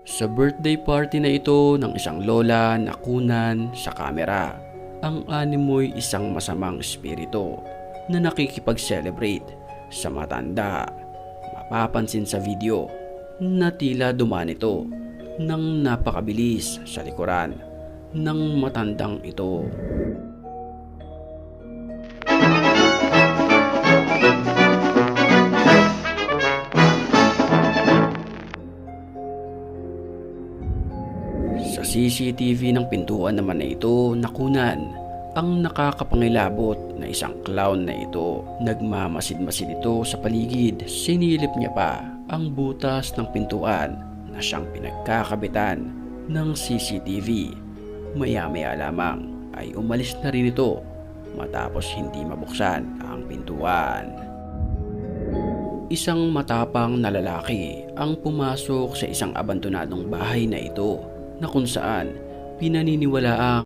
Sa birthday party na ito ng isang lola nakunan sa kamera, ang animoy isang masamang espiritu na nakikipag-celebrate sa matanda. Mapapansin sa video na tila dumaan ito ng napakabilis sa likuran ng matandang ito. Sa CCTV ng pintuan naman na ito nakunan ang nakakapangilabot na isang clown na ito. Nagmamasid-masid ito sa paligid. Sinilip niya pa ang butas ng pintuan na siyang pinagkakabitan ng CCTV. Maya-maya lamang ay umalis na rin ito matapos hindi mabuksan ang pintuan. Isang matapang na lalaki ang pumasok sa isang abandonadong bahay na ito na kung saan pinaniniwalaang